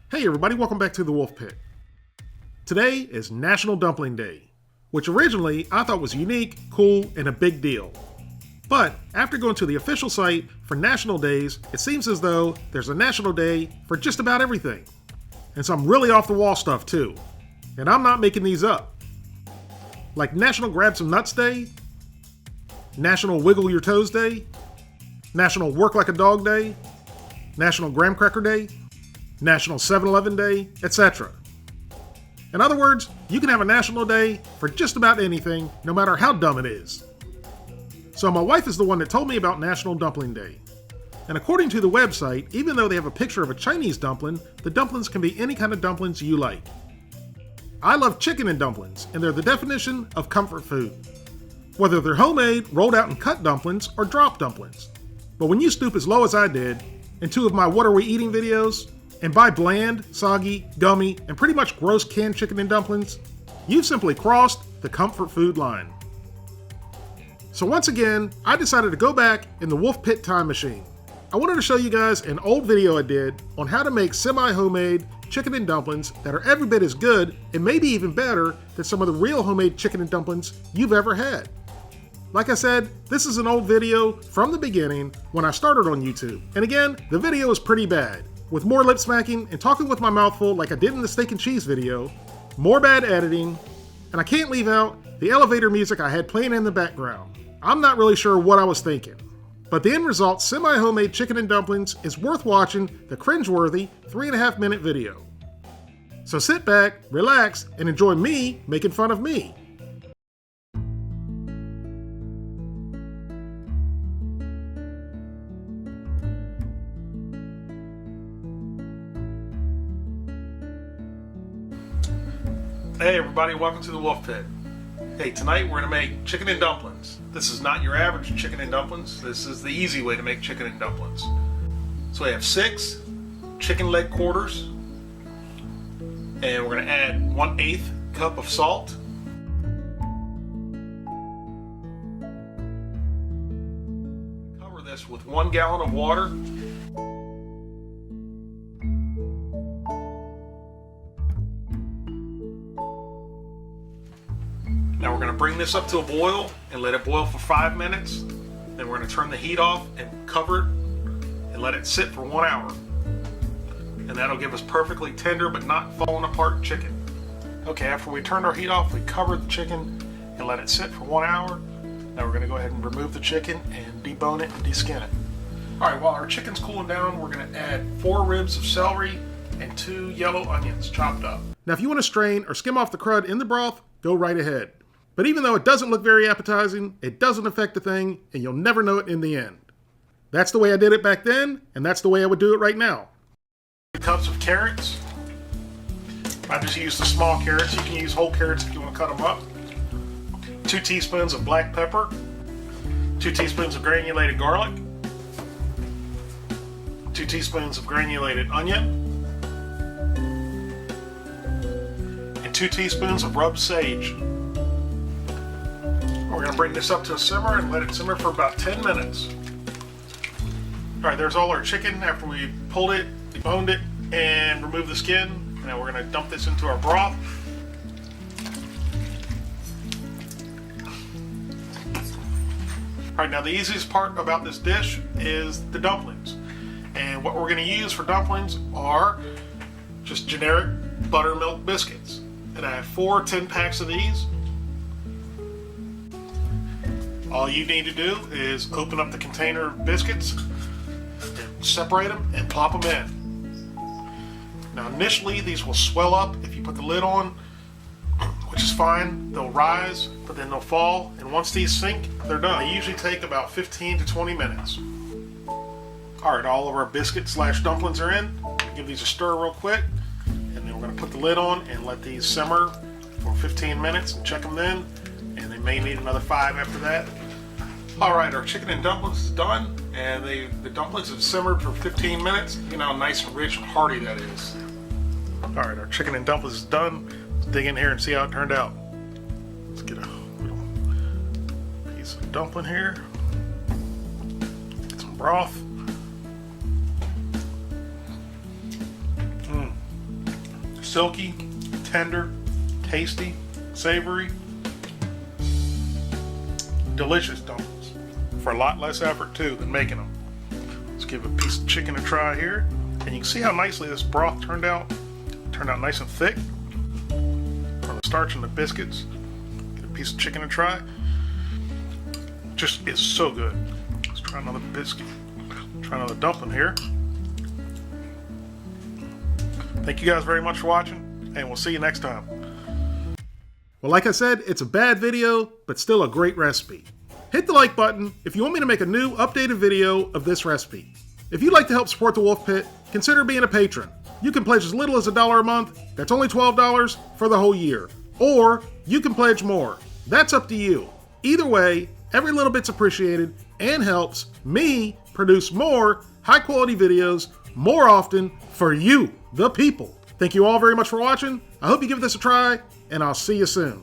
Hey everybody, welcome back to the Wolfe Pit. Today is National Dumpling Day, which originally I thought was unique, cool, and a big deal. But after going to the official site for national days, it seems as though there's a national day for just about everything. And some really off the wall stuff too. And I'm not making these up. Like National Grab Some Nuts Day, National Wiggle Your Toes Day, National Work Like a Dog Day, National Graham Cracker Day, National 7-Eleven Day, etc. In other words, you can have a national day for just about anything, no matter how dumb it is. So my wife is the one that told me about National Dumpling Day. And according to the website, even though they have a picture of a Chinese dumpling, the dumplings can be any kind of dumplings you like. I love chicken and dumplings, and they're the definition of comfort food. Whether they're homemade, rolled out and cut dumplings, or drop dumplings. But when you stoop as low as I did, in two of my What Are We Eating videos, and buy bland, soggy, gummy, and pretty much gross canned chicken and dumplings, you've simply crossed the comfort food line. So once again, I decided to go back in the Wolfe Pit time machine. I wanted to show you guys an old video I did on how to make semi-homemade chicken and dumplings that are every bit as good, and maybe even better, than some of the real homemade chicken and dumplings you've ever had. Like I said, this is an old video from the beginning when I started on YouTube. And again, the video is pretty bad, with more lip smacking and talking with my mouth full like I did in the steak and cheese video, more bad editing, and I can't leave out the elevator music I had playing in the background. I'm not really sure what I was thinking. But the end result, semi-homemade chicken and dumplings, is worth watching the cringeworthy 3.5 minute video. So sit back, relax, and enjoy me making fun of me. Hey everybody, welcome to the Wolfe Pit. Hey, tonight we're going to make chicken and dumplings. This is not your average chicken and dumplings. This is the easy way to make chicken and dumplings. So we have 6 chicken leg quarters, and we're going to add 1/8 cup of salt. Cover this with 1 gallon of water. Now we're going to bring this up to a boil and let it boil for 5 minutes. Then we're going to turn the heat off and cover it and let it sit for 1 hour. And that'll give us perfectly tender but not falling apart chicken. Okay, after we turned our heat off, we covered the chicken and let it sit for 1 hour. Now we're going to go ahead and remove the chicken and debone it and deskin it. Alright, while our chicken's cooling down, we're going to add 4 ribs of celery and 2 yellow onions chopped up. Now if you want to strain or skim off the crud in the broth, go right ahead. But even though it doesn't look very appetizing, it doesn't affect a thing, and you'll never know it in the end. That's the way I did it back then, and that's the way I would do it right now. 2 cups of carrots. I just used the small carrots. You can use whole carrots if you want to cut them up. 2 teaspoons of black pepper. 2 teaspoons of granulated garlic. 2 teaspoons of granulated onion. And 2 teaspoons of rubbed sage. We're going to bring this up to a simmer and let it simmer for about 10 minutes. Alright, there's all our chicken after we pulled it, deboned it, and removed the skin. Now we're going to dump this into our broth. Alright, now the easiest part about this dish is the dumplings. And what we're going to use for dumplings are just generic buttermilk biscuits. And I have 4 10-packs of these. All you need to do is open up the container of biscuits, and separate them, and plop them in. Now initially these will swell up if you put the lid on, which is fine. They'll rise, but then they'll fall, and once these sink, they're done. They usually take about 15 to 20 minutes. Alright, all of our biscuits / dumplings are in. Give these a stir real quick, and then we're going to put the lid on and let these simmer for 15 minutes and check them then. And they may need another 5 after that. Alright, our chicken and dumplings is done, and the dumplings have simmered for 15 minutes. You know how nice and rich and hearty that is. Alright, our chicken and dumplings is done. Let's dig in here and see how it turned out. Let's get a little piece of dumpling here. Get some broth. silky, tender, tasty, savory, delicious dumplings. For a lot less effort too than making them. Let's give a piece of chicken a try here. And you can see how nicely this broth turned out. Turned out nice and thick. From the starch and the biscuits. Get a piece of chicken to try. Just is so good. Let's try another biscuit. Try another dumpling here. Thank you guys very much for watching, and we'll see you next time. Well, like I said, it's a bad video, but still a great recipe. Hit the like button if you want me to make a new, updated video of this recipe. If you'd like to help support the Wolfe Pit, consider being a patron. You can pledge as little as $1 a month. That's only $12 for the whole year. Or you can pledge more. That's up to you. Either way, every little bit's appreciated and helps me produce more high-quality videos more often for you, the people. Thank you all very much for watching. I hope you give this a try, and I'll see you soon.